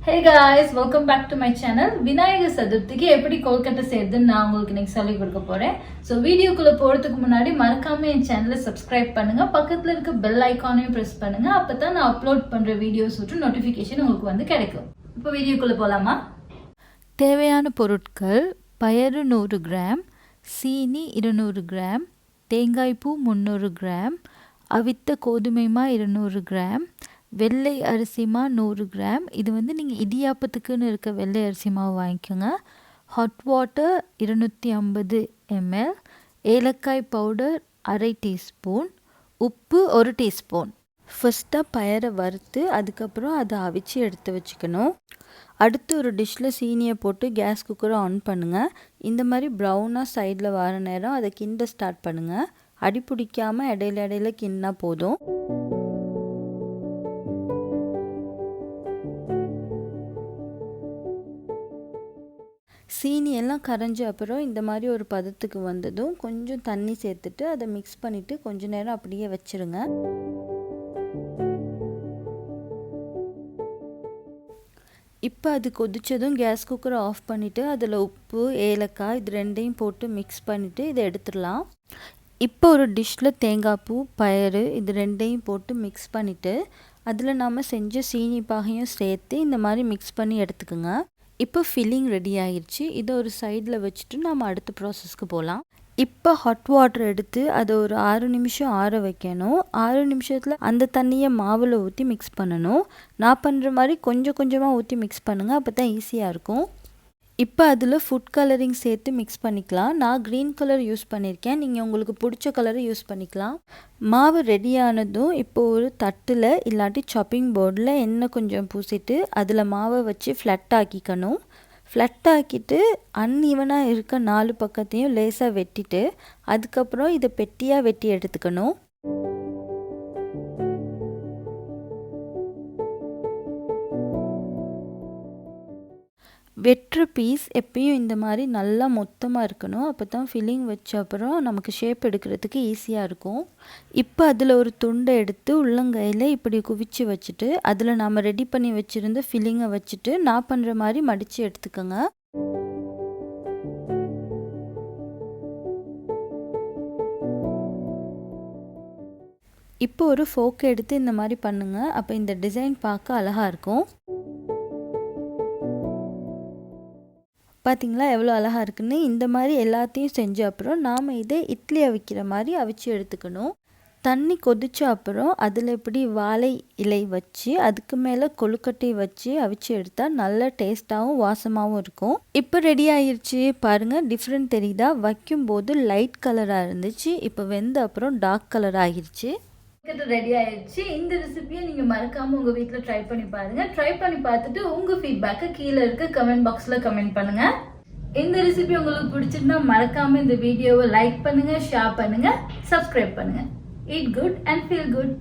Hey guys, welcome back to my channel. Vinayagar சதுர்த்திக்கு எப்படி கொழுக்கட்டை செய்யறதுன்னு நான் உங்களுக்கு இன்னைக்கு சொல்லி கொடுக்க போறேன். ஸோ வீடியோக்குள்ள போறதுக்கு முன்னாடி மறக்காம என் சேனலை சப்ஸ்கிரைப் பண்ணுங்க, பக்கத்துல இருக்க பெல் ஐக்கானையும் பிரஸ் பண்ணுங்க. அப்பதான் நான் அப்லோட் பண்ற வீடியோஸ் மற்றும் நோட்டிபிகேஷன் உங்களுக்கு வந்து கிடைக்கும். இப்போ வீடியோக்குள்ள போலாமா? தேவையான பொருட்கள்: பயறு 100 கிராம், சீனி 200 கிராம், தேங்காய்ப்பூ 300 கிராம், அவித்த கோதுமை மா 200 கிராம், வெள்ளை அரிசி மா 100 கிராம். இது வந்து நீங்கள் இடியாப்பத்துக்குன்னு இருக்க வெள்ளை அரிசி மாவு வாங்கிக்கோங்க. ஹாட் வாட்டர் 250 ml, ஏலக்காய் பவுடர் அரை டீஸ்பூன், உப்பு 1 டீஸ்பூன். ஃபஸ்ட்டாக பயரை வறுத்து அதுக்கப்புறம் அதை அவிச்சு எடுத்து வச்சுக்கணும். அடுத்து ஒரு டிஷ்ஷில் சீனியை போட்டு கேஸ் குக்கரை ஆன் பண்ணுங்கள். இந்த மாதிரி ப்ரௌனாக சைடில் வர நேரம் அதை கிண்ட ஸ்டார்ட் பண்ணுங்கள். அடி பிடிக்காமல் இடையில கிண்டினா போதும். சீனி எல்லாம் கரைஞ்ச அப்புறம் இந்த மாதிரி ஒரு பதத்துக்கு வந்ததும் கொஞ்சம் தண்ணி சேர்த்துட்டு அதை மிக்ஸ் பண்ணிவிட்டு கொஞ்ச நேரம் அப்படியே வச்சுருங்க. இப்போ அது கொதித்ததும் கேஸ் குக்கரை ஆஃப் பண்ணிவிட்டு அதில் உப்பு, ஏலக்காய் இது ரெண்டையும் போட்டு மிக்ஸ் பண்ணிவிட்டு இதை எடுத்துடலாம். இப்போ ஒரு டிஷ்ஷில் தேங்காய் பூ, பயறு இது ரெண்டையும் போட்டு மிக்ஸ் பண்ணிவிட்டு அதில் நாம் செஞ்ச சீனி பாகையும் சேர்த்து இந்த மாதிரி மிக்ஸ் பண்ணி எடுத்துக்கோங்க. இப்போ ஃபில்லிங் ரெடி ஆகிடுச்சு. இதை ஒரு சைடில் வச்சுட்டு நம்ம அடுத்த ப்ராசஸ்க்கு போகலாம். இப்போ ஹாட் வாட்டர் எடுத்து அதை ஒரு 6 நிமிஷம் ஆற வைக்கணும். 6 நிமிஷத்தில் அந்த தண்ணியை மாவில் ஊற்றி மிக்ஸ் பண்ணணும். நான் பண்ணுற மாதிரி கொஞ்சம் கொஞ்சமாக ஊற்றி மிக்ஸ் பண்ணுங்கள், அப்போ தான் ஈஸியாக இருக்கும். இப்போ அதில் ஃபுட் கலரிங் சேர்த்து மிக்ஸ் பண்ணிக்கலாம். நான் க்ரீன் கலர் யூஸ் பண்ணியிருக்கேன், நீங்கள் உங்களுக்கு பிடிச்ச கலரை யூஸ் பண்ணிக்கலாம். மாவு ரெடியானதும் இப்போ ஒரு தட்டில் இல்லாட்டி சாப்பிங் போர்டில் எண்ணெய் கொஞ்சம் பூசிட்டு அதில் மாவை வச்சு ஃப்ளட் ஆக்கிக்கணும். ஃப்ளட் ஆக்கிட்டு அன்ஈவனாக இருக்க 4 பக்கத்தையும் லேசாக வெட்டிட்டு அதுக்கப்புறம் இதை பெட்டியாக வெட்டி எடுத்துக்கணும். வெட்டுற பீஸ் எப்பயும் இந்த மாதிரி நல்லா மொத்தமாக இருக்கணும், அப்போ தான் ஃபில்லிங் வச்ச அப்புறம் நமக்கு ஷேப் எடுக்கிறதுக்கு ஈஸியாக இருக்கும். இப்போ அதில் ஒரு துண்டை எடுத்து உள்ளங்கையில் இப்படி குவிச்சு வச்சுட்டு அதில் நாம் ரெடி பண்ணி வச்சுருந்த ஃபில்லிங்கை வச்சுட்டு நான் பண்ணுற மாதிரி மடித்து எடுத்துக்கோங்க. இப்போ ஒரு ஃபோக் எடுத்து இந்த மாதிரி பண்ணுங்கள், அப்போ இந்த டிசைன் பார்க்க அழகாக இருக்கும். பார்த்திங்களா எவ்வளோ அழகாக இருக்குன்னு? இந்த மாதிரி எல்லாத்தையும் செஞ்ச அப்புறம் நாம் இதை இட்லி அவிக்கிற மாதிரி அவிச்சு எடுத்துக்கணும். தண்ணி கொதிச்ச அப்புறம் அதில் இப்படி வாழை இலை வச்சு அதுக்கு மேலே கொழுக்கட்டை வச்சு அவிச்சு எடுத்தால் நல்ல டேஸ்ட்டாகவும் வாசமாகவும் இருக்கும். இப்போ ரெடி ஆகிடுச்சு பாருங்கள், டிஃப்ரெண்ட் தெரியுதா? வைக்கும்போது லைட் கலராக இருந்துச்சு, இப்போ வெந்த அப்புறம் டார்க் கலர் ஆகிடுச்சு. ரெடி ஆயிடுச்சு. இந்த ரெசிபியை நீங்க மறக்காம உங்க வீட்ல ட்ரை பண்ணி பாருங்க. ட்ரை பண்ணி பார்த்துட்டு உங்க ஃபீட்பேக்கை கீழே இருக்க கமெண்ட் பாக்ஸ்ல கமெண்ட் பண்ணுங்க. இந்த ரெசிபி உங்களுக்கு பிடிச்சிருந்தா மறக்காம இந்த வீடியோவை லைக் பண்ணுங்க, ஷேர் பண்ணுங்க, சப்ஸ்கிரைப் பண்ணுங்க. Eat good and feel good.